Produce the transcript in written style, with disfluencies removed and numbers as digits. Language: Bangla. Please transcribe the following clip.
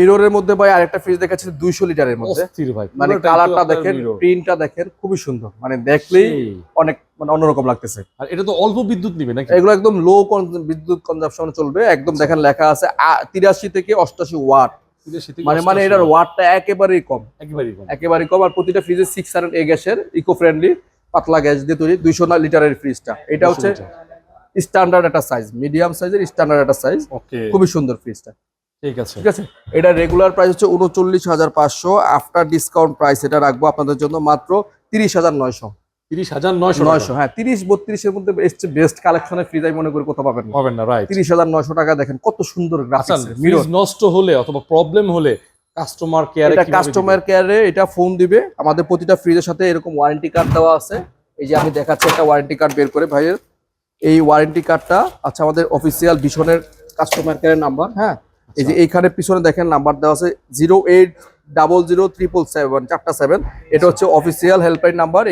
মিররের মধ্যে ভাই আরেকটা ফ্রিজ দেখাচ্ছি 200 লিটারের মধ্যে। মানে কালারটা দেখেন, প্রিন্টটা দেখেন, খুবই সুন্দর, মানে দেখলেই অনেক মানে অন্যরকম লাগতেছে। আর এটা তো অল্প বিদ্যুৎ নিবে নাকি? এগুলো একদম লো বিদ্যুৎ কনজাম্পশন চলবে, একদম দেখেন লেখা আছে 83 থেকে 88 ওয়াট, মানে এটার ওয়াটটা একেবারেই কম, একেবারেই কম। আর প্রতিটা ফ্রিজে 6 গ্যাসের ইকো ফ্রেন্ডলি পাতলা গ্যাস দিয়ে তৈরি 200 লিটারের ফ্রিজটা। এটা হচ্ছে স্ট্যান্ডার্ড একটা সাইজ, মিডিয়াম সাইজের স্ট্যান্ডার্ড একটা সাইজ, খুবই সুন্দর ফ্রিজটা। ঠিক আছে, ঠিক আছে। এটা রেগুলার প্রাইস হচ্ছে 39,500, আফটার ডিসকাউন্ট প্রাইস এটা রাখবো আপনাদের জন্য মাত্র 30,900। 30,900, হ্যাঁ 30-32 এর মধ্যে বেস্ট কালেকশনের ফ্রিজ আমি মনে করি কোথাও পাবেন না, রাইট। 30,900 টাকা, দেখেন কত সুন্দর গ্রাফিক্স। ফ্রিজ নষ্ট হলে অথবা প্রবলেম হলে কাস্টমার কেয়ারে, এটা কাস্টমার কেয়ারে এটা ফোন দিবে। আমাদের প্রতিটা ফ্রিজের সাথে এরকম ওয়ারেন্টি কার্ড দেওয়া আছে। এই যে আমি দেখাচ্ছি একটা ওয়ারেন্টি কার্ড বের করে ভাইয়ের, এই ওয়ারেন্টি কার্ডটা আচ্ছা আমাদের অফিসিয়াল ভিশনের কাস্টমার কেয়ারের নাম্বার। হ্যাঁ, এই যে এইখানে পিছনে দেখেন নাম্বার দেওয়া আছে 08000777 এটা হচ্ছে অফিসিয়াল হেল্পলাইন নাম্বার।